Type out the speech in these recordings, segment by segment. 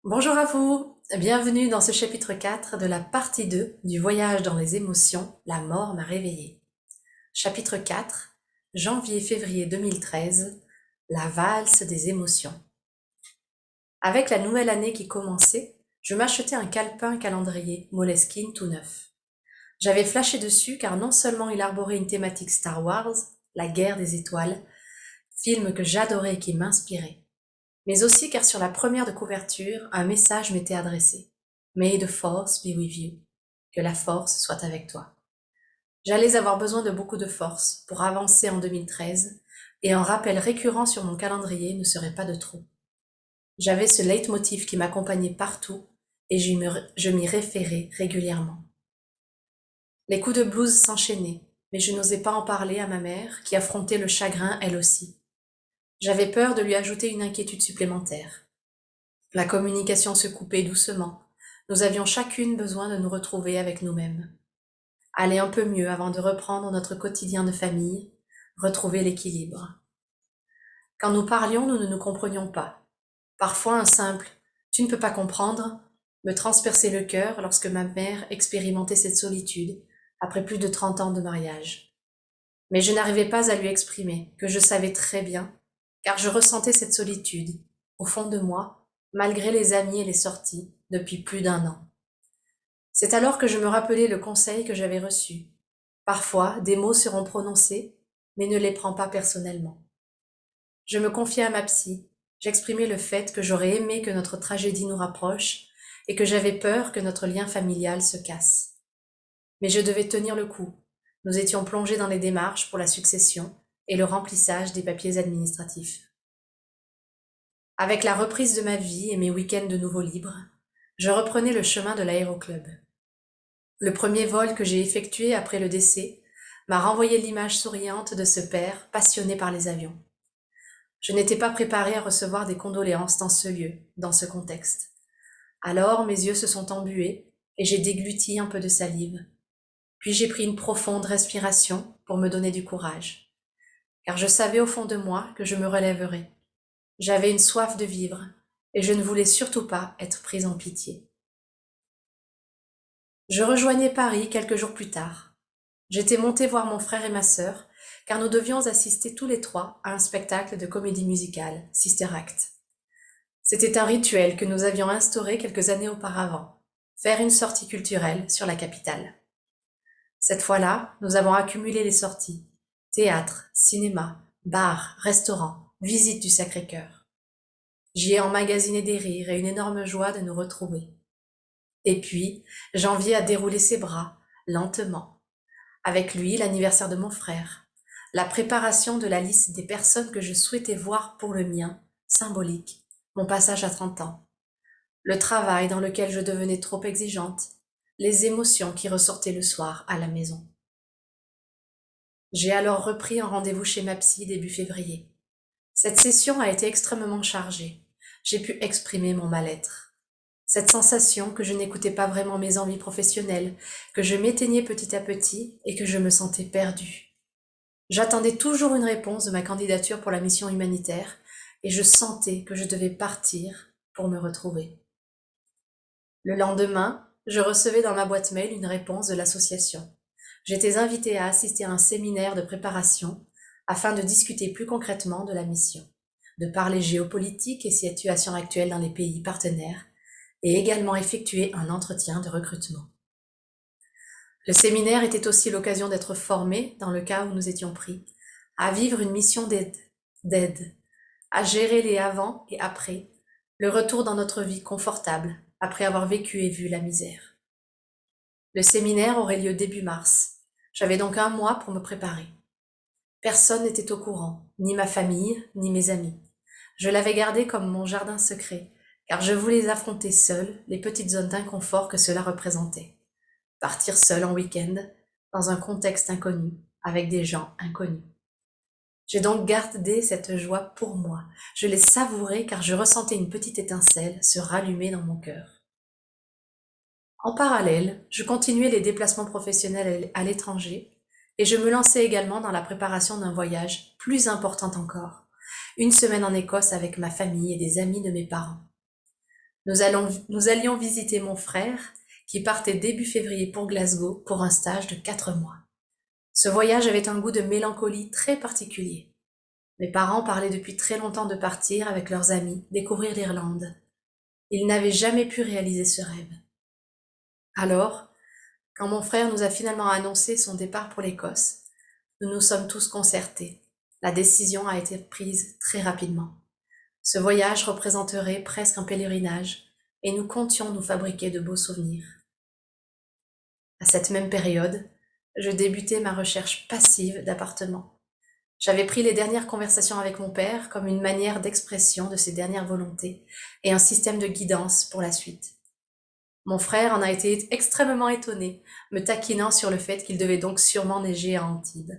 Bonjour à vous, bienvenue dans ce chapitre 4 de la partie 2 du voyage dans les émotions, la mort m'a réveillée. Chapitre 4, janvier-février 2013, la valse des émotions. Avec la nouvelle année qui commençait, je m'achetais un calepin calendrier Moleskine tout neuf. J'avais flashé dessus car non seulement il arborait une thématique Star Wars, la guerre des étoiles, film que j'adorais et qui m'inspirait, mais aussi car sur la première de couverture, un message m'était adressé. May the force be with you. Que la force soit avec toi. J'allais avoir besoin de beaucoup de force pour avancer en 2013, et un rappel récurrent sur mon calendrier ne serait pas de trop. J'avais ce leitmotiv qui m'accompagnait partout, et je m'y référais régulièrement. Les coups de blues s'enchaînaient, mais je n'osais pas en parler à ma mère, qui affrontait le chagrin elle aussi. J'avais peur de lui ajouter une inquiétude supplémentaire. La communication se coupait doucement. Nous avions chacune besoin de nous retrouver avec nous-mêmes. Aller un peu mieux avant de reprendre notre quotidien de famille, retrouver l'équilibre. Quand nous parlions, nous ne nous comprenions pas. Parfois un simple « tu ne peux pas comprendre » me transperçait le cœur lorsque ma mère expérimentait cette solitude après plus de 30 ans de mariage. Mais je n'arrivais pas à lui exprimer que je savais très bien, car je ressentais cette solitude, au fond de moi, malgré les amis et les sorties, depuis plus d'un an. C'est alors que je me rappelais le conseil que j'avais reçu. Parfois, des mots seront prononcés, mais ne les prends pas personnellement. Je me confiais à ma psy, j'exprimais le fait que j'aurais aimé que notre tragédie nous rapproche et que j'avais peur que notre lien familial se casse. Mais je devais tenir le coup. Nous étions plongés dans les démarches pour la succession et le remplissage des papiers administratifs. Avec la reprise de ma vie et mes week-ends de nouveau libres, je reprenais le chemin de l'aéroclub. Le premier vol que j'ai effectué après le décès m'a renvoyé l'image souriante de ce père passionné par les avions. Je n'étais pas préparée à recevoir des condoléances dans ce lieu, dans ce contexte. Alors mes yeux se sont embués et j'ai dégluti un peu de salive. Puis j'ai pris une profonde respiration pour me donner du courage. Car je savais au fond de moi que je me relèverais. J'avais une soif de vivre et je ne voulais surtout pas être prise en pitié. Je rejoignais Paris quelques jours plus tard. J'étais montée voir mon frère et ma sœur, car nous devions assister tous les trois à un spectacle de comédie musicale, Sister Act. C'était un rituel que nous avions instauré quelques années auparavant, faire une sortie culturelle sur la capitale. Cette fois-là, nous avons accumulé les sorties. Théâtre, cinéma, bar, restaurant, visite du Sacré-Cœur. J'y ai emmagasiné des rires et une énorme joie de nous retrouver. Et puis, janvier a déroulé ses bras, lentement. Avec lui, l'anniversaire de mon frère. La préparation de la liste des personnes que je souhaitais voir pour le mien, symbolique. Mon passage à 30 ans. Le travail dans lequel je devenais trop exigeante. Les émotions qui ressortaient le soir à la maison. J'ai alors repris un rendez-vous chez ma psy début février. Cette session a été extrêmement chargée. J'ai pu exprimer mon mal-être. Cette sensation que je n'écoutais pas vraiment mes envies professionnelles, que je m'éteignais petit à petit et que je me sentais perdue. J'attendais toujours une réponse de ma candidature pour la mission humanitaire et je sentais que je devais partir pour me retrouver. Le lendemain, je recevais dans ma boîte mail une réponse de l'association. J'étais invitée à assister à un séminaire de préparation afin de discuter plus concrètement de la mission, de parler géopolitique et situation actuelle dans les pays partenaires et également effectuer un entretien de recrutement. Le séminaire était aussi l'occasion d'être formé, dans le cas où nous étions pris, à vivre une mission d'aide, à gérer les avant et après, le retour dans notre vie confortable après avoir vécu et vu la misère. Le séminaire aurait lieu début mars. J'avais donc un mois pour me préparer. Personne n'était au courant, ni ma famille, ni mes amis. Je l'avais gardé comme mon jardin secret, car je voulais affronter seule les petites zones d'inconfort que cela représentait. Partir seule en week-end, dans un contexte inconnu, avec des gens inconnus. J'ai donc gardé cette joie pour moi. Je l'ai savourée car je ressentais une petite étincelle se rallumer dans mon cœur. En parallèle, je continuais les déplacements professionnels à l'étranger et je me lançais également dans la préparation d'un voyage plus important encore. Une semaine en Écosse avec ma famille et des amis de mes parents. Nous allions visiter mon frère, qui partait début février pour Glasgow pour un stage de 4 mois. Ce voyage avait un goût de mélancolie très particulier. Mes parents parlaient depuis très longtemps de partir avec leurs amis, découvrir l'Irlande. Ils n'avaient jamais pu réaliser ce rêve. Alors, quand mon frère nous a finalement annoncé son départ pour l'Écosse, nous nous sommes tous concertés. La décision a été prise très rapidement. Ce voyage représenterait presque un pèlerinage, et nous comptions nous fabriquer de beaux souvenirs. À cette même période, je débutais ma recherche passive d'appartements. J'avais pris les dernières conversations avec mon père comme une manière d'expression de ses dernières volontés et un système de guidance pour la suite. Mon frère en a été extrêmement étonné, me taquinant sur le fait qu'il devait donc sûrement neiger à Antibes.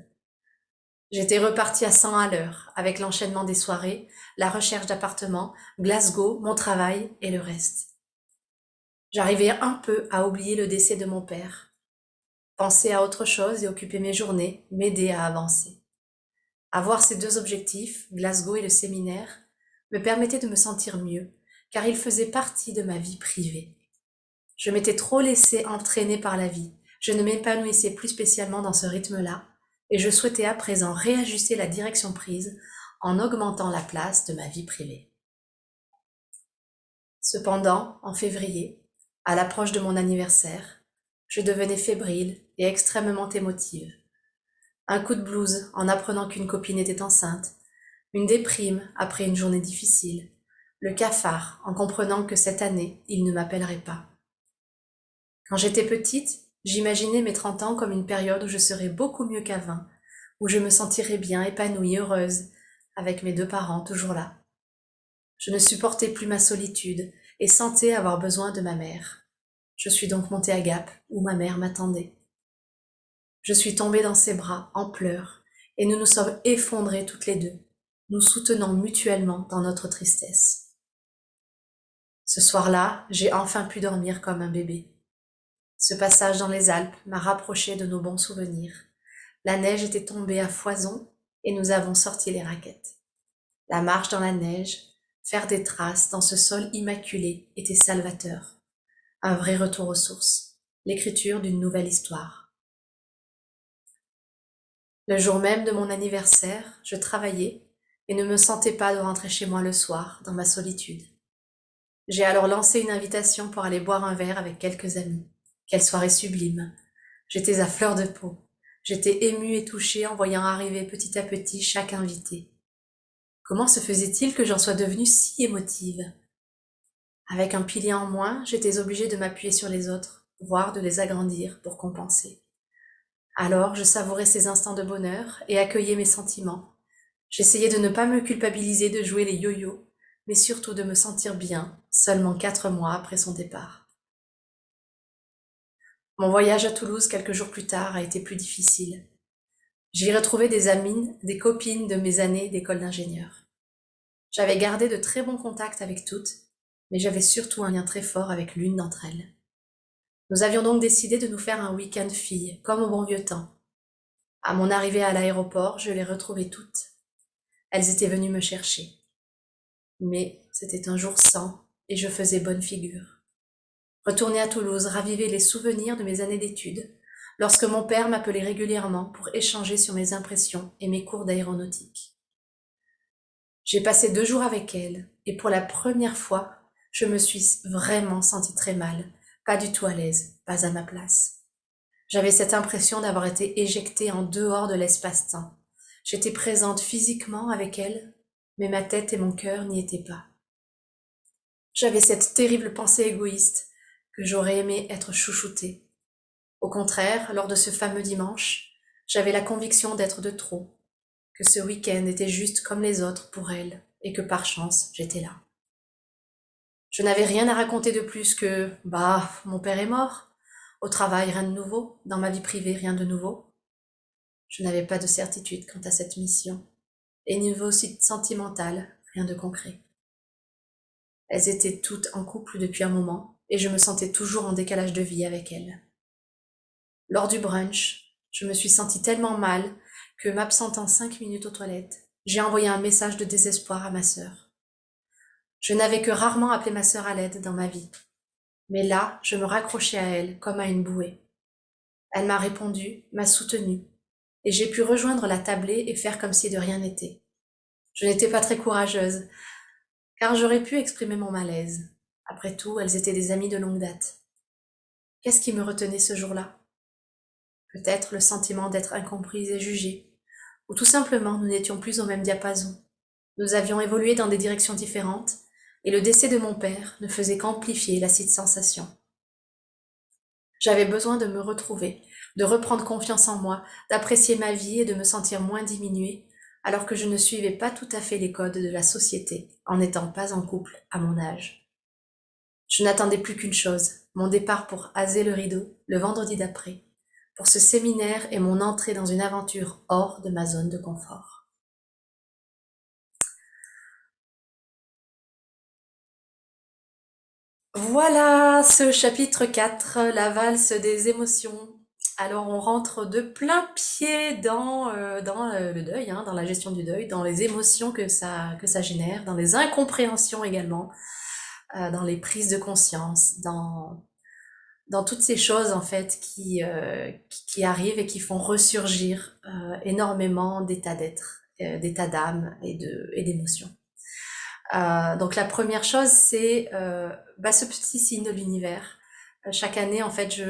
J'étais repartie à 100 à l'heure, avec l'enchaînement des soirées, la recherche d'appartements, Glasgow, mon travail et le reste. J'arrivais un peu à oublier le décès de mon père. Penser à autre chose et occuper mes journées m'aidait à avancer. Avoir ces deux objectifs, Glasgow et le séminaire, me permettait de me sentir mieux, car ils faisaient partie de ma vie privée. Je m'étais trop laissée entraîner par la vie, je ne m'épanouissais plus spécialement dans ce rythme-là, et je souhaitais à présent réajuster la direction prise en augmentant la place de ma vie privée. Cependant, en février, à l'approche de mon anniversaire, je devenais fébrile et extrêmement émotive. Un coup de blues en apprenant qu'une copine était enceinte, une déprime après une journée difficile, le cafard en comprenant que cette année, il ne m'appellerait pas. Quand j'étais petite, j'imaginais mes 30 ans comme une période où je serais beaucoup mieux qu'à 20, où je me sentirais bien, épanouie, heureuse, avec mes deux parents toujours là. Je ne supportais plus ma solitude et sentais avoir besoin de ma mère. Je suis donc montée à Gap, où ma mère m'attendait. Je suis tombée dans ses bras, en pleurs, et nous nous sommes effondrées toutes les deux, nous soutenant mutuellement dans notre tristesse. Ce soir-là, j'ai enfin pu dormir comme un bébé. Ce passage dans les Alpes m'a rapproché de nos bons souvenirs. La neige était tombée à foison et nous avons sorti les raquettes. La marche dans la neige, faire des traces dans ce sol immaculé était salvateur. Un vrai retour aux sources, l'écriture d'une nouvelle histoire. Le jour même de mon anniversaire, je travaillais et ne me sentais pas de rentrer chez moi le soir, dans ma solitude. J'ai alors lancé une invitation pour aller boire un verre avec quelques amis. Quelle soirée sublime! J'étais à fleur de peau. J'étais émue et touchée en voyant arriver petit à petit chaque invité. Comment se faisait-il que j'en sois devenue si émotive? Avec un pilier en moins, j'étais obligée de m'appuyer sur les autres, voire de les agrandir pour compenser. Alors, je savourais ces instants de bonheur et accueillais mes sentiments. J'essayais de ne pas me culpabiliser de jouer les yo-yo, mais surtout de me sentir bien, seulement 4 mois après son départ. Mon voyage à Toulouse quelques jours plus tard a été plus difficile. J'y retrouvais des amies, des copines de mes années d'école d'ingénieur. J'avais gardé de très bons contacts avec toutes, mais j'avais surtout un lien très fort avec l'une d'entre elles. Nous avions donc décidé de nous faire un week-end filles, comme au bon vieux temps. À mon arrivée à l'aéroport, je les retrouvais toutes. Elles étaient venues me chercher. Mais c'était un jour sans, et je faisais bonne figure. Retourner à Toulouse ravivait les souvenirs de mes années d'études, lorsque mon père m'appelait régulièrement pour échanger sur mes impressions et mes cours d'aéronautique. J'ai passé 2 jours avec elle, et pour la première fois, je me suis vraiment sentie très mal, pas du tout à l'aise, pas à ma place. J'avais cette impression d'avoir été éjectée en dehors de l'espace-temps. J'étais présente physiquement avec elle, mais ma tête et mon cœur n'y étaient pas. J'avais cette terrible pensée égoïste que j'aurais aimé être chouchoutée. Au contraire, lors de ce fameux dimanche, j'avais la conviction d'être de trop, que ce week-end était juste comme les autres pour elle, et que par chance, j'étais là. Je n'avais rien à raconter de plus que, mon père est mort. Au travail, rien de nouveau. Dans ma vie privée, rien de nouveau. Je n'avais pas de certitude quant à cette mission. Et niveau sentimental, rien de concret. Elles étaient toutes en couple depuis un moment, et je me sentais toujours en décalage de vie avec elles. Lors du brunch, je me suis sentie tellement mal que, m'absentant 5 minutes aux toilettes, j'ai envoyé un message de désespoir à ma sœur. Je n'avais que rarement appelé ma sœur à l'aide dans ma vie. Mais là, je me raccrochais à elle comme à une bouée. Elle m'a répondu, m'a soutenue, et j'ai pu rejoindre la tablée et faire comme si de rien n'était. Je n'étais pas très courageuse, car j'aurais pu exprimer mon malaise. Après tout, elles étaient des amies de longue date. Qu'est-ce qui me retenait ce jour-là? Peut-être le sentiment d'être incomprise et jugée, ou tout simplement nous n'étions plus au même diapason. Nous avions évolué dans des directions différentes, et le décès de mon père ne faisait qu'amplifier l'acide sensation. J'avais besoin de me retrouver, de reprendre confiance en moi, d'apprécier ma vie et de me sentir moins diminuée, alors que je ne suivais pas tout à fait les codes de la société, en n'étant pas en couple à mon âge. Je n'attendais plus qu'une chose, mon départ pour aser le rideau, le vendredi d'après, pour ce séminaire et mon entrée dans une aventure hors de ma zone de confort. Voilà ce chapitre 4, la valse des émotions. Alors on rentre de plein pied dans le deuil, hein, dans la gestion du deuil, dans les émotions que ça génère, dans les incompréhensions également, dans les prises de conscience, dans toutes ces choses en fait qui arrivent et qui font ressurgir énormément d'états d'être, d'états d'âme et d'émotions. Donc la première chose, c'est ce petit signe de l'univers. Chaque année, en fait,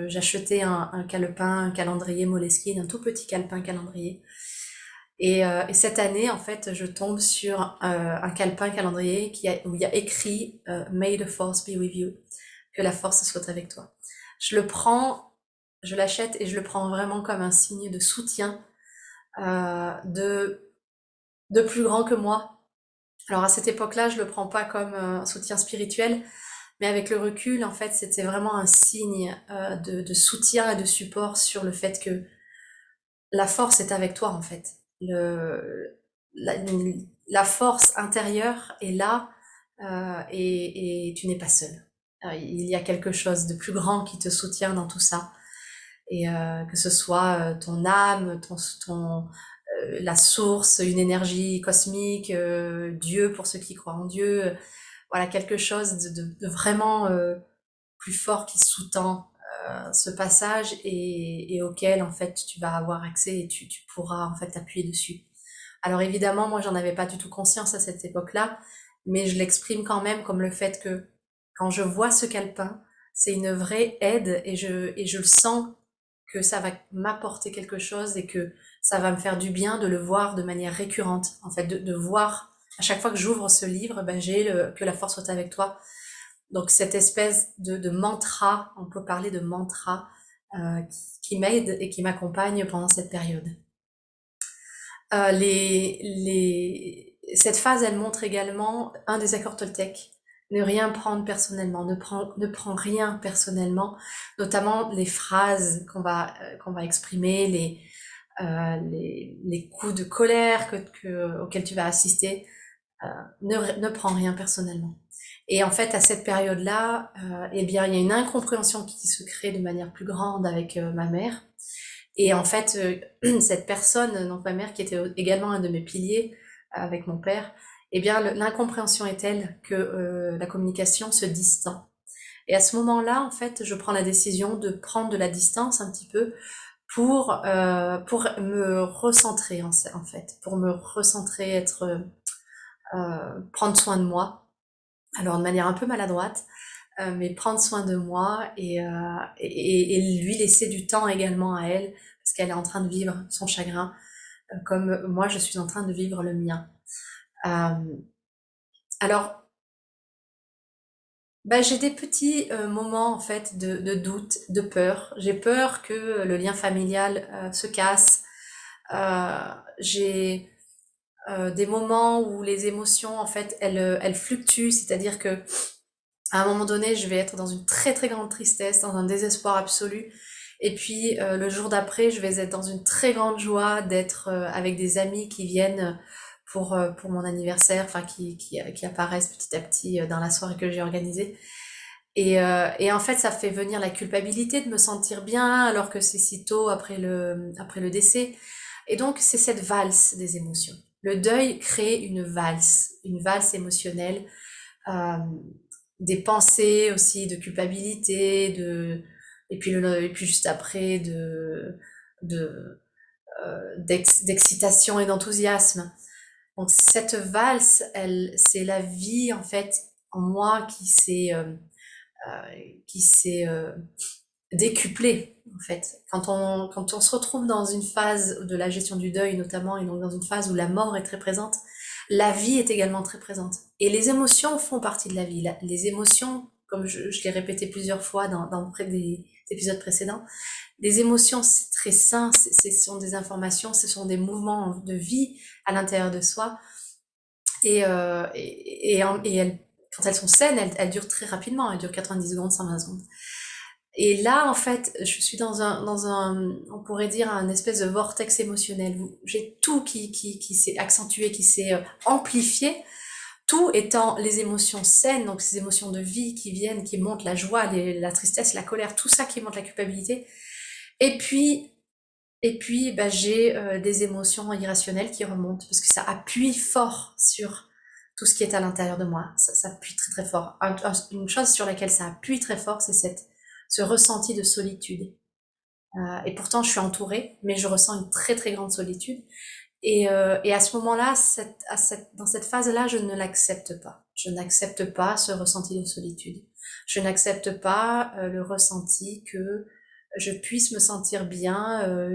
j'achetais un calepin, un calendrier Moleskine, un tout petit calepin calendrier. Et cette année, en fait, je tombe sur un calepin calendrier où il y a écrit May the force be with you, que la force soit avec toi. Je le prends, je l'achète et je le prends vraiment comme un signe de soutien de plus grand que moi. Alors à cette époque-là, je le prends pas comme un soutien spirituel, mais avec le recul, en fait, c'était vraiment un signe de soutien et de support sur le fait que la force est avec toi, en fait. La, la force intérieure est là et tu n'es pas seul. Il y a quelque chose de plus grand qui te soutient dans tout ça. Et que ce soit ton âme, la source, une énergie cosmique, Dieu pour ceux qui croient en Dieu, voilà quelque chose de vraiment plus fort qui sous-tend ce passage et auquel en fait tu vas avoir accès et tu pourras en fait t'appuyer dessus. Alors évidemment, moi j'en avais pas du tout conscience à cette époque-là, mais je l'exprime quand même comme le fait que quand je vois ce calepin, c'est une vraie aide et je le sens que ça va m'apporter quelque chose et que ça va me faire du bien de le voir de manière récurrente. En fait, de voir à chaque fois que j'ouvre ce livre, que la force soit avec toi. Donc cette espèce de mantra, on peut parler de mantra, qui m'aide et qui m'accompagne pendant cette période. Cette phase, elle montre également un des accords Toltec. Ne rien prendre personnellement, ne prends rien personnellement, notamment les phrases qu'on va exprimer, les coups de colère auxquels tu vas assister. Ne prends rien personnellement. Et en fait, à cette période-là, il y a une incompréhension qui se crée de manière plus grande avec ma mère. Et en fait, cette personne, donc ma mère, qui était également un de mes piliers avec mon père, l'incompréhension est telle que la communication se distend. Et à ce moment-là, en fait, je prends la décision de prendre de la distance un petit peu pour me recentrer en fait, pour me recentrer, prendre soin de moi. Alors de manière un peu maladroite, mais prendre soin de moi et lui laisser du temps également à elle, parce qu'elle est en train de vivre son chagrin, comme moi je suis en train de vivre le mien. Alors, j'ai des petits moments en fait de doute, de peur. J'ai peur que le lien familial se casse. J'ai des moments où les émotions en fait elles fluctuent, c'est-à-dire que à un moment donné, je vais être dans une très très grande tristesse, dans un désespoir absolu. Et puis le jour d'après, je vais être dans une très grande joie d'être avec des amis qui viennent pour mon anniversaire, enfin qui apparaissent petit à petit dans la soirée que j'ai organisée. Et en fait, ça fait venir la culpabilité de me sentir bien alors que c'est si tôt après le décès. Et donc, c'est cette valse des émotions. Le deuil crée une valse émotionnelle euh, des pensées aussi de culpabilité, et puis juste après d'excitation et d'enthousiasme. Donc cette valse, c'est la vie en fait en moi qui s'est décuplée en fait. Quand on se retrouve dans une phase de la gestion du deuil notamment, et donc dans une phase où la mort est très présente, la vie est également très présente. Et les émotions font partie de la vie. Les émotions, comme je l'ai répété plusieurs fois dans des épisodes précédents, les émotions, c'est très sain, ce sont des informations, ce sont des mouvements de vie à l'intérieur de soi. Et quand elles sont saines, elles durent très rapidement, elles durent 90 secondes, 120 secondes. Et là, en fait, je suis dans un, on pourrait dire, un espèce de vortex émotionnel où j'ai tout qui s'est accentué, qui s'est amplifié, tout étant les émotions saines, donc ces émotions de vie qui viennent, qui montent, la joie, la tristesse, la colère, tout ça qui monte, la culpabilité. Et puis, bah, j'ai des émotions irrationnelles qui remontent parce que ça appuie fort sur tout ce qui est à l'intérieur de moi. Ça appuie très très fort. Une chose sur laquelle ça appuie très fort, c'est ce ressenti de solitude. Et pourtant, je suis entourée, mais je ressens une très très grande solitude. Et à ce moment-là, dans cette phase-là, je ne l'accepte pas. Je n'accepte pas ce ressenti de solitude. Je n'accepte pas le ressenti que je puisse me sentir bien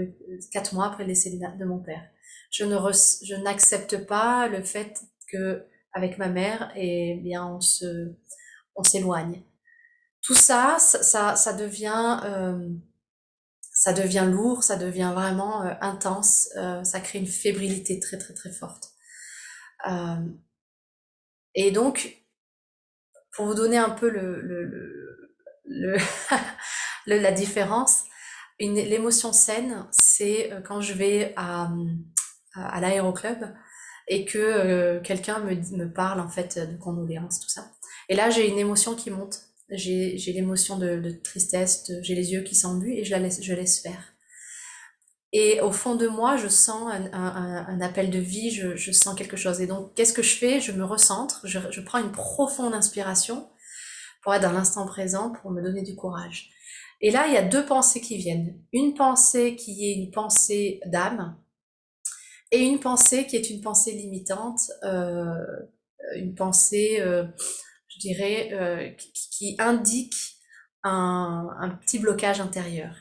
4 mois après le décès de mon père. Je n'accepte pas le fait que avec ma mère, eh bien, on s'éloigne. Tout ça, ça devient lourd, ça devient vraiment intense, ça crée une fébrilité très très très forte. Euh, et donc, pour vous donner un peu le la différence, l'émotion saine, c'est quand je vais à l'aéroclub et que quelqu'un me parle en fait de condoléances, tout ça. Et là, j'ai une émotion qui monte. J'ai l'émotion de tristesse, j'ai les yeux qui s'embuent et je laisse faire. Et au fond de moi, je sens un appel de vie, je sens quelque chose. Et donc, qu'est-ce que je fais? Je me recentre, je prends une profonde inspiration pour être dans l'instant présent, pour me donner du courage. Et là, il y a deux pensées qui viennent. Une pensée qui est une pensée d'âme et une pensée qui est une pensée limitante, une pensée, je dirais, qui indique un petit blocage intérieur.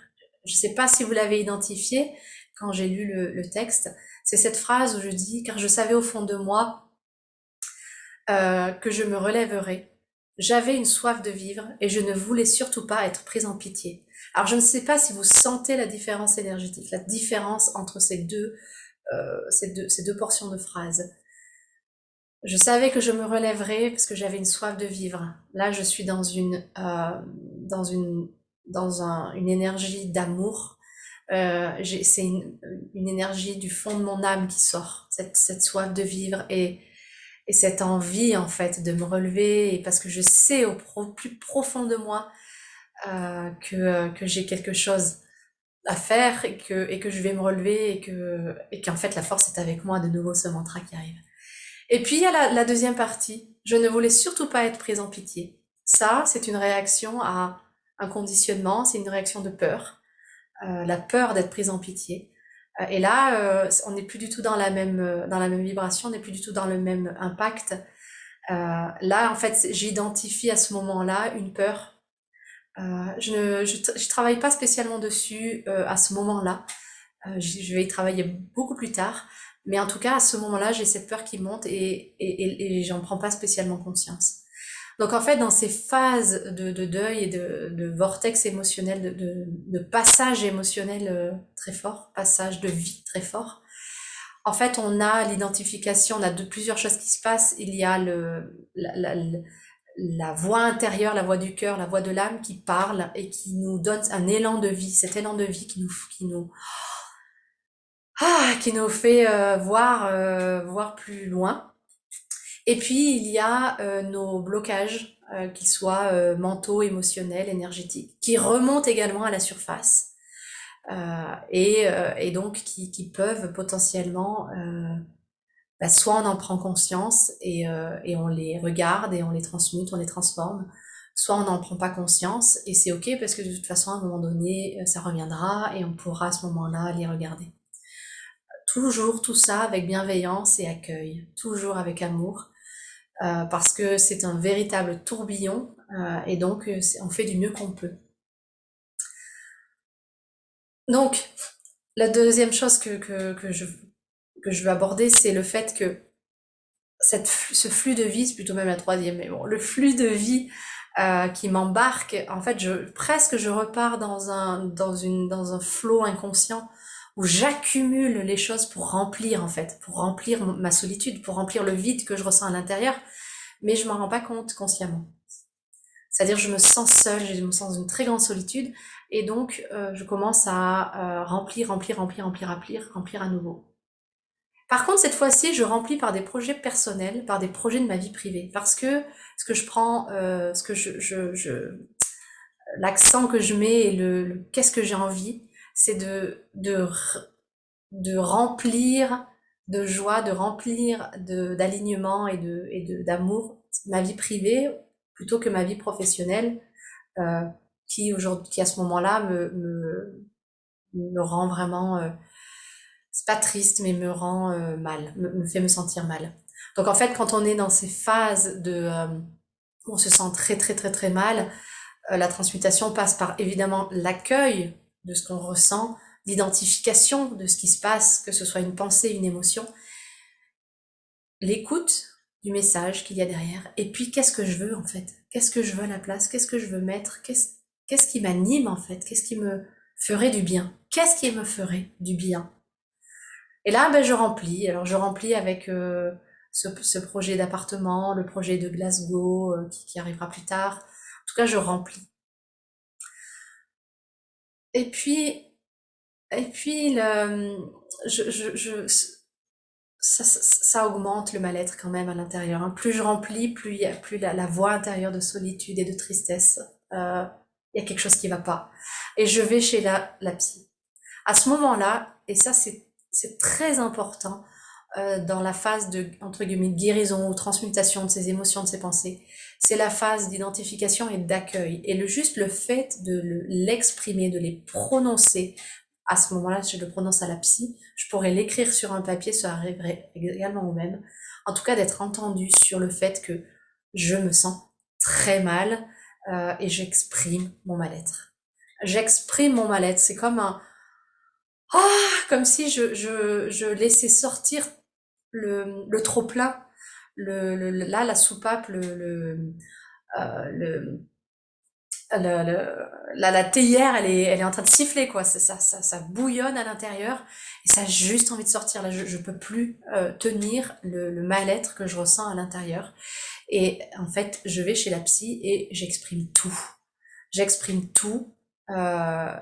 Je ne sais pas si vous l'avez identifié quand j'ai lu le texte. C'est cette phrase où je dis, car je savais au fond de moi que je me relèverais. J'avais une soif de vivre et je ne voulais surtout pas être prise en pitié. Alors je ne sais pas si vous sentez la différence énergétique, la différence entre ces deux portions de phrases. Je savais que je me relèverais parce que j'avais une soif de vivre. Là, je suis dans une énergie d'amour. C'est une énergie du fond de mon âme qui sort, cette soif de vivre et cette envie en fait de me relever, et parce que je sais plus profond de moi que j'ai quelque chose à faire et que je vais me relever et qu'en fait la force est avec moi, de nouveau ce mantra qui arrive. Et puis il y a la deuxième partie, je ne voulais surtout pas être prise en pitié. Ça, c'est une réaction à un conditionnement, c'est une réaction de peur, la peur d'être prise en pitié. Et là, on n'est plus du tout dans la même vibration, on n'est plus du tout dans le même impact. Là, en fait, j'identifie à ce moment-là une peur. Je travaille pas spécialement dessus à ce moment-là. Je vais y travailler beaucoup plus tard. Mais en tout cas, à ce moment-là, j'ai cette peur qui monte et j'en prends pas spécialement conscience. Donc en fait, dans ces phases de deuil et de vortex émotionnel, de passage émotionnel très fort, passage de vie très fort, en fait, on a l'identification, on a plusieurs choses qui se passent. Il y a la voix intérieure, la voix du cœur, la voix de l'âme qui parle et qui nous donne un élan de vie, cet élan de vie qui nous fait voir plus loin. Et puis, il y a nos blocages, qu'ils soient mentaux, émotionnels, énergétiques, qui remontent également à la surface et donc qui peuvent potentiellement bah, soit on en prend conscience et on les regarde et on les transmute, on les transforme, soit on n'en prend pas conscience et c'est ok parce que de toute façon à un moment donné ça reviendra et on pourra à ce moment-là les regarder. Toujours tout ça avec bienveillance et accueil, toujours avec amour, parce que c'est un véritable tourbillon et donc on fait du mieux qu'on peut. Donc la deuxième chose que je veux aborder, c'est le fait que ce flux de vie, c'est plutôt même la troisième, mais bon, le flux de vie qui m'embarque, en fait, presque je repars dans un flot inconscient où j'accumule les choses pour remplir, en fait, pour remplir ma solitude, pour remplir le vide que je ressens à l'intérieur, mais je m'en rends pas compte consciemment. C'est-à-dire, je me sens seule, je me sens dans une très grande solitude, et donc je commence à remplir à nouveau. Par contre, cette fois-ci, je remplis par des projets personnels, par des projets de ma vie privée, parce que ce que je prends, ce que l'accent que je mets et qu'est-ce que j'ai envie, c'est de remplir de joie, de remplir d'alignement d'amour ma vie privée plutôt que ma vie professionnelle, euh, qui à ce moment-là me rend vraiment c'est pas triste, mais me rend mal, me fait me sentir mal. Donc en fait, quand on est dans ces phases où on se sent très très très très mal, la transmutation passe par évidemment l'accueil de ce qu'on ressent, l'identification de ce qui se passe, que ce soit une pensée, une émotion, l'écoute du message qu'il y a derrière, et puis qu'est-ce que je veux en fait, qu'est-ce que je veux à la place, qu'est-ce que je veux mettre, qu'est-ce qui m'anime en fait, qu'est-ce qui me ferait du bien, qu'est-ce qui me ferait du bien. Et là, ben, je remplis. Alors, je remplis avec ce projet d'appartement, le projet de Glasgow qui arrivera plus tard. En tout cas, je remplis. Et puis, ça augmente le mal-être quand même à l'intérieur, hein. Plus je remplis, plus la voix intérieure de solitude et de tristesse, euh, il y a quelque chose qui va pas. Et je vais chez la psy. À ce moment-là, et ça c'est très important, dans la phase de, entre guillemets, guérison ou transmutation de ses émotions, de ses pensées. C'est la phase d'identification et d'accueil. Et juste le fait de l'exprimer, de les prononcer, à ce moment-là, je le prononce à la psy, je pourrais l'écrire sur un papier, ça arriverait également au même. En tout cas, d'être entendu sur le fait que je me sens très mal et j'exprime mon mal-être. J'exprime mon mal-être. C'est comme comme si je laissais sortir le trop plein, là la soupape, le, la théière, elle est en train de siffler quoi. Ça bouillonne à l'intérieur et ça a juste envie de sortir. Là, je peux plus tenir le mal-être que je ressens à l'intérieur. Et en fait, je vais chez la psy et j'exprime tout. J'exprime tout. Euh,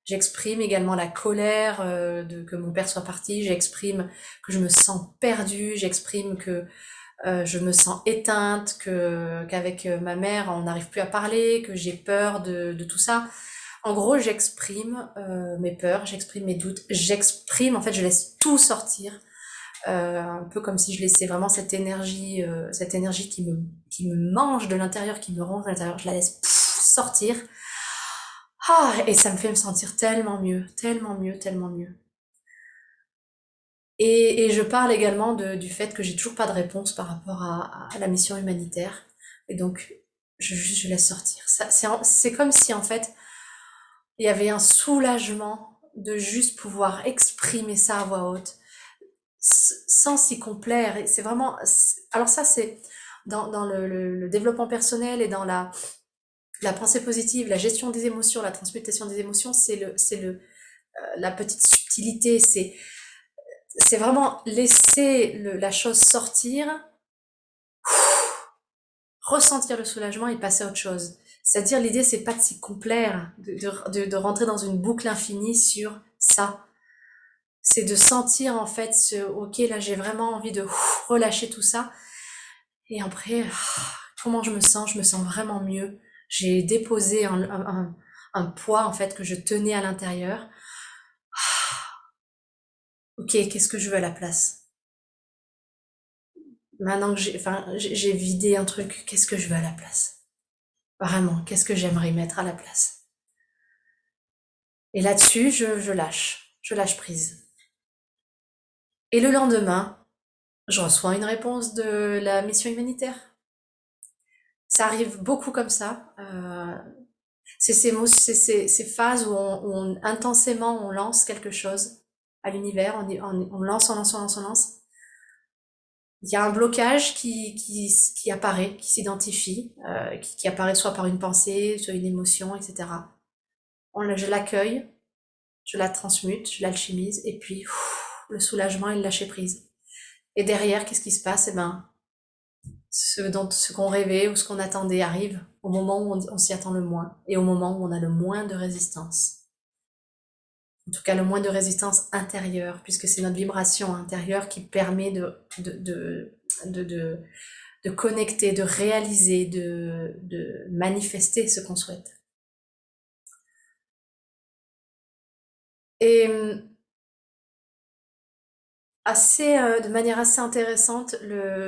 J'exprime également la colère que mon père soit parti. J'exprime que je me sens perdue. J'exprime que je me sens éteinte, qu'avec ma mère on n'arrive plus à parler, que j'ai peur de tout ça. En gros, j'exprime mes peurs, j'exprime mes doutes, j'exprime. En fait, je laisse tout sortir, un peu comme si je laissais vraiment cette énergie qui me mange de l'intérieur, qui me ronge de l'intérieur. Je la laisse sortir. Ah, et ça me fait me sentir tellement mieux, tellement mieux, tellement mieux. Et je parle également du fait que j'ai toujours pas de réponse par rapport à la mission humanitaire. Et donc, je laisse sortir. C'est comme si, en fait, il y avait un soulagement de juste pouvoir exprimer ça à voix haute, sans s'y complaire. Et c'est vraiment... Alors ça, c'est dans le développement personnel et dans la pensée positive, la gestion des émotions, la transmutation des émotions, la petite subtilité, c'est vraiment laisser la chose sortir, ressentir le soulagement et passer à autre chose. C'est-à-dire, l'idée, c'est pas de s'y complaire, de rentrer dans une boucle infinie sur ça. C'est de sentir, en fait, ok, là, j'ai vraiment envie de relâcher tout ça. Et après, comment je me sens? Je me sens vraiment mieux. J'ai déposé un poids, en fait, que je tenais à l'intérieur. Ok, qu'est-ce que je veux à la place? Maintenant que j'ai vidé un truc, qu'est-ce que je veux à la place? Vraiment, qu'est-ce que j'aimerais mettre à la place? Et là-dessus, je lâche prise. Et le lendemain, je reçois une réponse de la mission humanitaire. Ça arrive beaucoup comme ça. C'est ces phases où intensément on lance quelque chose à l'univers, on lance, on lance, on lance, on lance. Il y a un blocage qui apparaît, qui s'identifie, qui apparaît soit par une pensée, soit une émotion, etc. Je l'accueille, je la transmute, je l'alchimise, et puis le soulagement et le lâcher prise. Et derrière, qu'est-ce qui se passe? Eh ben, ce qu'on rêvait ou ce qu'on attendait arrive au moment où on s'y attend le moins et au moment où on a le moins de résistance. En tout cas, le moins de résistance intérieure, puisque c'est notre vibration intérieure qui permet de connecter, de réaliser, de manifester ce qu'on souhaite. Et de manière assez intéressante,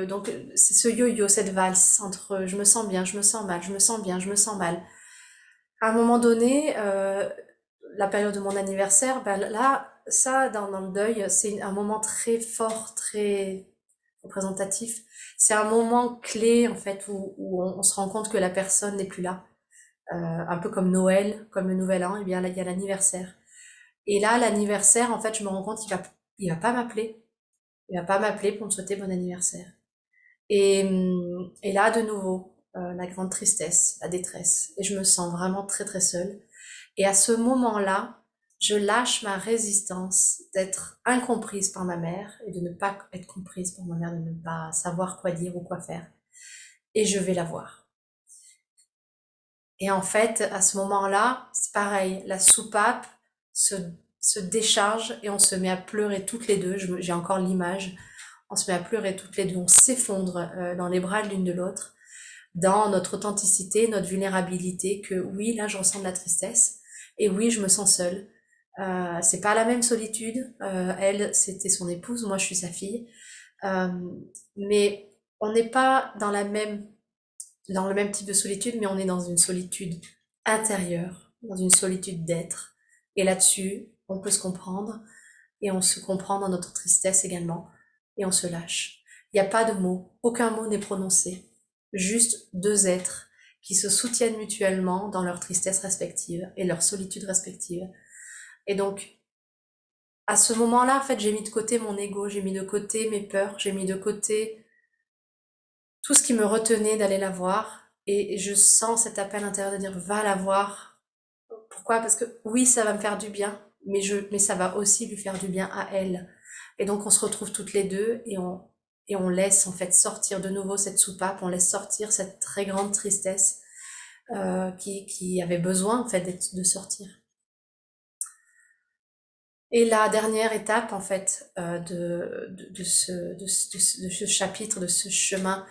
donc c'est ce yo-yo, cette valse entre je me sens bien, je me sens mal, je me sens bien, je me sens mal. À un moment donné, la période de mon anniversaire, ben là, ça, dans le deuil, c'est un moment très fort, très représentatif. C'est un moment clé, en fait, où on se rend compte que la personne n'est plus là. Un peu comme Noël, comme le Nouvel An, et bien là, il y a l'anniversaire. Et là, l'anniversaire, en fait, je me rends compte qu'il va pas m'appeler. Il va pas m'appeler pour me souhaiter bon anniversaire. Et là, de nouveau, la grande tristesse, la détresse. Et je me sens vraiment très, très seule. Et à ce moment-là, je lâche ma résistance d'être incomprise par ma mère et de ne pas être comprise par ma mère, de ne pas savoir quoi dire ou quoi faire. Et je vais la voir. Et en fait, à ce moment-là, c'est pareil, la soupape se, se décharge et on se met à pleurer toutes les deux. J'ai encore l'image. On se met à pleurer toutes les deux, on s'effondre dans les bras l'une de l'autre, dans notre authenticité, notre vulnérabilité, que oui, là, je ressens de la tristesse, et oui, je me sens seule. C'est pas la même solitude. Elle, c'était son épouse, moi, je suis sa fille. Euh, mais on n'est pas dans le même type de solitude, mais on est dans une solitude intérieure, dans une solitude d'être. Et là-dessus, on peut se comprendre, et on se comprend dans notre tristesse également, et on se lâche. Il n'y a pas de mots, aucun mot n'est prononcé, juste deux êtres qui se soutiennent mutuellement dans leur tristesse respective et leur solitude respective. Et donc, à ce moment-là, en fait, j'ai mis de côté mon ego, j'ai mis de côté mes peurs, j'ai mis de côté tout ce qui me retenait d'aller la voir, et je sens cet appel intérieur de dire, va la voir. Pourquoi? Parce que oui, ça va me faire du bien, mais ça va aussi lui faire du bien à elle. Et donc on se retrouve toutes les deux et on laisse en fait sortir de nouveau cette soupape, on laisse sortir cette très grande tristesse qui avait besoin en fait de sortir. Et la dernière étape en fait de ce chapitre, de ce chemin,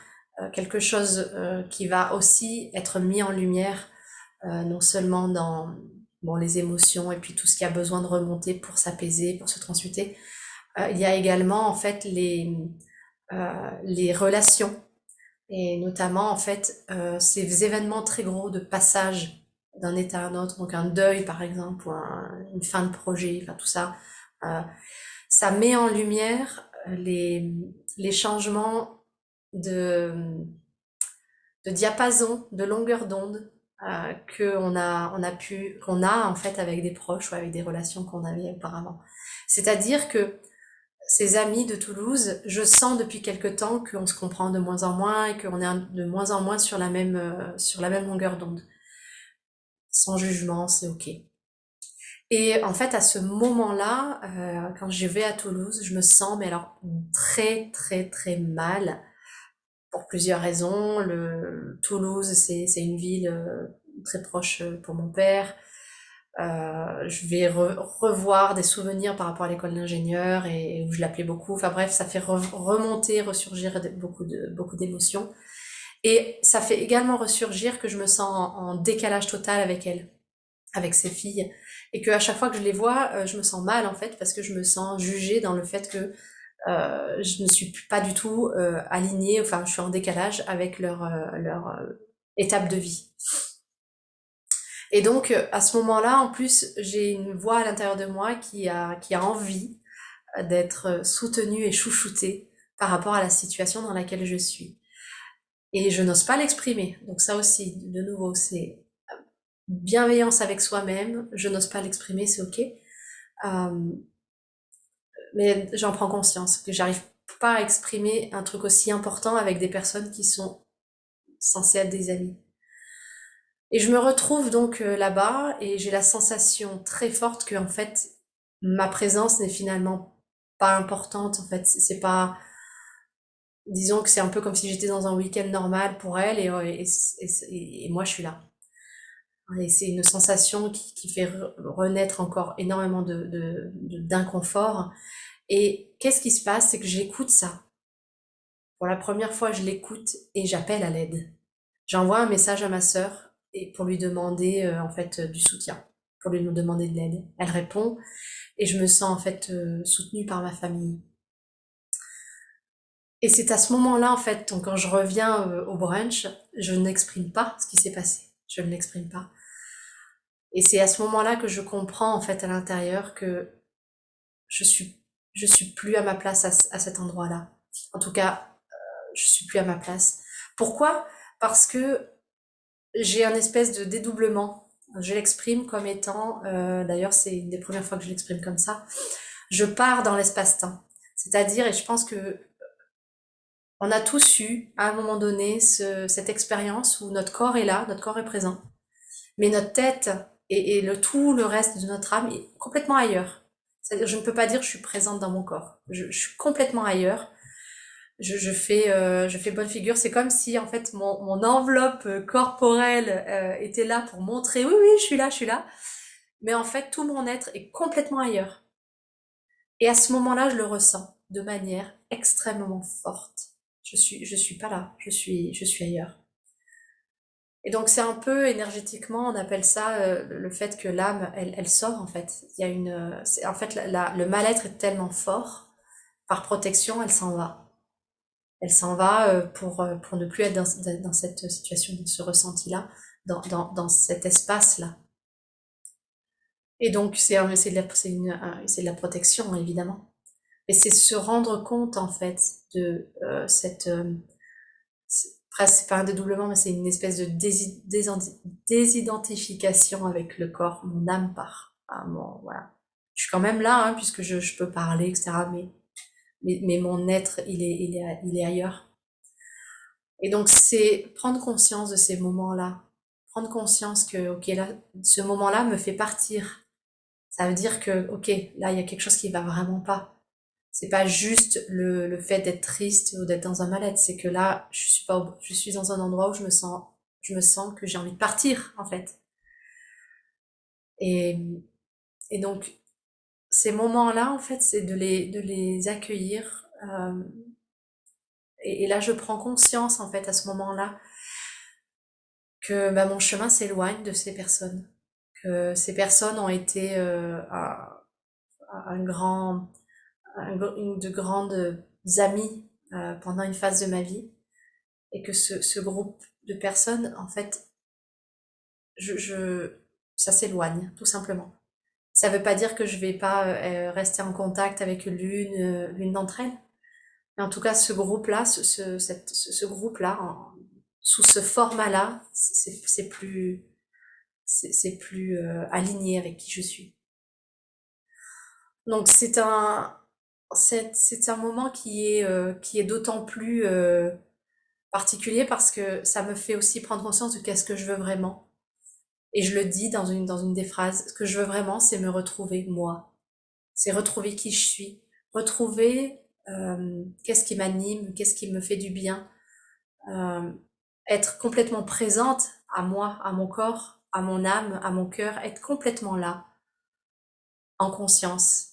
quelque chose qui va aussi être mis en lumière, non seulement dans bon, les émotions et puis tout ce qui a besoin de remonter pour s'apaiser, pour se transmuter. Il y a également en fait les relations et notamment en fait ces événements très gros de passage d'un état à un autre, donc un deuil par exemple ou une fin de projet, enfin tout ça, euh, ça met en lumière les changements de, de diapason, de longueur d'onde qu'on a en fait avec des proches ou avec des relations qu'on avait auparavant. C'est-à-dire que ces amis de Toulouse, je sens depuis quelque temps qu'on se comprend de moins en moins et qu'on est de moins en moins sur la même longueur d'onde. Sans jugement, c'est ok. Et en fait, à ce moment-là, quand je vais à Toulouse, je me sens, mais alors, très, très, très mal, pour plusieurs raisons. Toulouse, c'est une ville très proche pour mon père. Je vais revoir des souvenirs par rapport à l'école d'ingénieur et où je l'appelais beaucoup. Enfin bref, ça fait remonter, ressurgir beaucoup d'émotions. Et ça fait également ressurgir que je me sens en décalage total avec elle, avec ses filles. Et qu'à chaque fois que je les vois, je me sens mal en fait, parce que je me sens jugée dans le fait que je ne suis pas du tout alignée, enfin je suis en décalage avec leur étape de vie. Et donc à ce moment-là, en plus, j'ai une voix à l'intérieur de moi qui a envie d'être soutenue et chouchoutée par rapport à la situation dans laquelle je suis. Et je n'ose pas l'exprimer. Donc ça aussi, de nouveau, c'est bienveillance avec soi-même. Je n'ose pas l'exprimer, c'est ok. Mais j'en prends conscience que j'arrive pas à exprimer un truc aussi important avec des personnes qui sont censées être des amis. Et je me retrouve donc là-bas et j'ai la sensation très forte que en fait ma présence n'est finalement pas importante. En fait, c'est pas, disons que c'est un peu comme si j'étais dans un week-end normal pour elle et moi je suis là. Et c'est une sensation qui fait renaître encore énormément d'inconfort. Et qu'est-ce qui se passe? C'est que j'écoute ça. Pour la première fois, je l'écoute et j'appelle à l'aide. J'envoie un message à ma sœur et pour lui demander en fait du soutien, pour lui demander de l'aide. Elle répond et je me sens en fait soutenue par ma famille. Et c'est à ce moment-là en fait, donc, quand je reviens au brunch, je n'exprime pas ce qui s'est passé. Je ne l'exprime pas. Et c'est à ce moment-là que je comprends en fait à l'intérieur que je suis je suis plus à ma place à cet endroit-là. En tout cas, je suis plus à ma place. Pourquoi? Parce que j'ai un espèce de dédoublement. Je l'exprime comme étant, d'ailleurs c'est une des premières fois que je l'exprime comme ça, je pars dans l'espace-temps. C'est-à-dire, et je pense que on a tous eu à un moment donné cette expérience où notre corps est là, notre corps est présent, mais notre tête et tout le reste de notre âme est complètement ailleurs. C'est-à-dire, je ne peux pas dire que je suis présente dans mon corps. Je suis complètement ailleurs. Je fais bonne figure. C'est comme si en fait mon enveloppe corporelle était là pour montrer oui oui je suis là, je suis là. Mais en fait tout mon être est complètement ailleurs. Et à ce moment-là, je le ressens de manière extrêmement forte. Je suis pas là. Je suis ailleurs. Et donc c'est un peu énergétiquement, on appelle ça le fait que l'âme, elle sort en fait. Il y a en fait le mal-être est tellement fort, par protection, elle s'en va. Elle s'en va pour ne plus être dans cette situation, dans ce ressenti-là, dans cet espace-là. Et donc c'est de la protection évidemment. Et c'est se rendre compte en fait de cette presque c'est pas un dédoublement, mais c'est une espèce de désidentification avec le corps. Mon âme part. Ah, bon, voilà. Je suis quand même là, hein, puisque je peux parler, etc. Mais mon être, il est ailleurs. Et donc, c'est prendre conscience de ces moments-là. Prendre conscience que, ok, là, ce moment-là me fait partir. Ça veut dire que, ok, là, il y a quelque chose qui va vraiment pas. C'est pas juste le fait d'être triste ou d'être dans un mal-être, c'est que là, je suis dans un endroit où je me sens que j'ai envie de partir, en fait. Et, et donc, ces moments-là, en fait, c'est de les accueillir. Et là, je prends conscience, en fait, à ce moment-là, que bah, mon chemin s'éloigne de ces personnes. Que ces personnes ont été un grand, une de grandes amies pendant une phase de ma vie. Et que ce groupe de personnes, en fait, je, ça s'éloigne, tout simplement. Ça veut pas dire que je vais pas rester en contact avec l'une d'entre elles. Mais en tout cas, ce groupe-là, ce groupe-là, sous ce format-là, c'est plus aligné avec qui je suis. Donc c'est un moment qui est d'autant plus particulier parce que ça me fait aussi prendre conscience de qu'est-ce que je veux vraiment. Et je le dis dans une des phrases, ce que je veux vraiment, c'est me retrouver moi. C'est retrouver qui je suis, retrouver qu'est-ce qui m'anime, qu'est-ce qui me fait du bien, euh, être complètement présente à moi, à mon corps, à mon âme, à mon cœur, être complètement là, en conscience.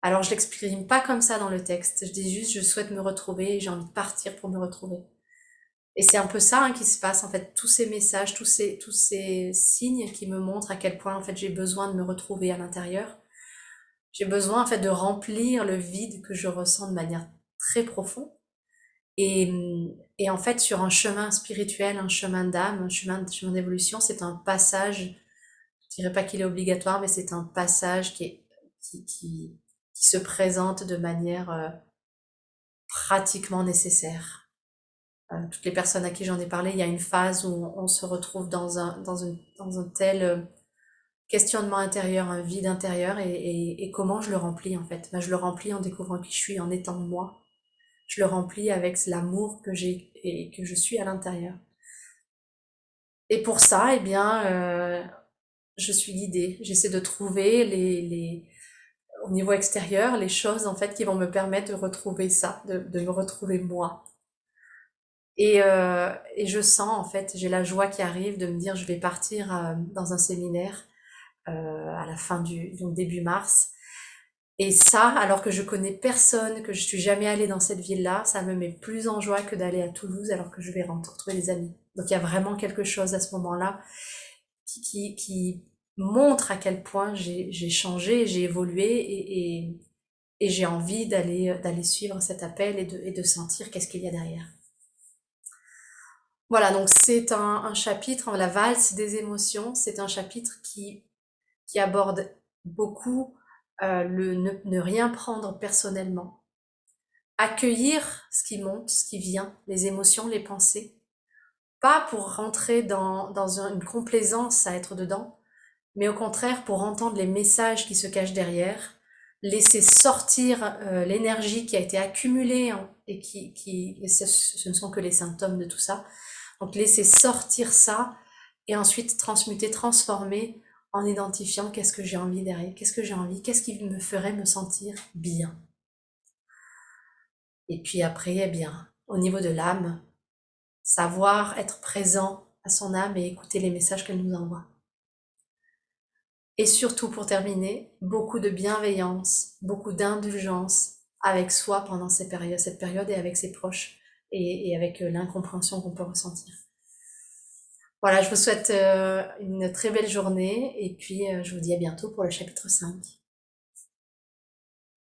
Alors je l'exprime pas comme ça dans le texte, je dis juste je souhaite me retrouver, j'ai envie de partir pour me retrouver. Et c'est un peu ça hein, qui se passe en fait, tous ces messages, tous ces signes qui me montrent à quel point en fait j'ai besoin de me retrouver à l'intérieur. J'ai besoin en fait de remplir le vide que je ressens de manière très profonde. Et, et en fait, sur un chemin spirituel, un chemin d'âme, un chemin d'évolution, c'est un passage, je dirais pas qu'il est obligatoire, mais c'est un passage qui se présente de manière pratiquement nécessaire. Toutes les personnes à qui j'en ai parlé, il y a une phase où on se retrouve dans un tel questionnement intérieur, un vide intérieur, et comment je le remplis en fait. Ben, je le remplis en découvrant qui je suis, en étant moi. Je le remplis avec l'amour que j'ai et que je suis à l'intérieur. Et pour ça, eh bien, je suis guidée. J'essaie de trouver au niveau extérieur les choses en fait qui vont me permettre de retrouver ça, de me retrouver moi. Et je sens en fait, j'ai la joie qui arrive de me dire je vais partir dans un séminaire à la fin donc début mars. Et ça, alors que je connais personne, que je suis jamais allée dans cette ville-là, ça me met plus en joie que d'aller à Toulouse alors que je vais retrouver des amis. Donc il y a vraiment quelque chose à ce moment-là qui montre à quel point j'ai changé, j'ai évolué et j'ai envie d'aller suivre cet appel et de sentir qu'est-ce qu'il y a derrière. Voilà, donc c'est un chapitre, la valse des émotions, c'est un chapitre qui aborde beaucoup le ne rien prendre personnellement, accueillir ce qui monte, ce qui vient, les émotions, les pensées, pas pour rentrer dans une complaisance à être dedans, mais au contraire pour entendre les messages qui se cachent derrière, laisser sortir l'énergie qui a été accumulée et et ce ne sont que les symptômes de tout ça. Donc laisser sortir ça et ensuite transmuter, transformer en identifiant qu'est-ce que j'ai envie derrière, qu'est-ce que j'ai envie, qu'est-ce qui me ferait me sentir bien. Et puis après, eh bien, au niveau de l'âme, savoir être présent à son âme et écouter les messages qu'elle nous envoie. Et surtout, pour terminer, beaucoup de bienveillance, beaucoup d'indulgence avec soi pendant cette période et avec ses proches et avec l'incompréhension qu'on peut ressentir. Voilà, je vous souhaite une très belle journée et puis je vous dis à bientôt pour le chapitre 5.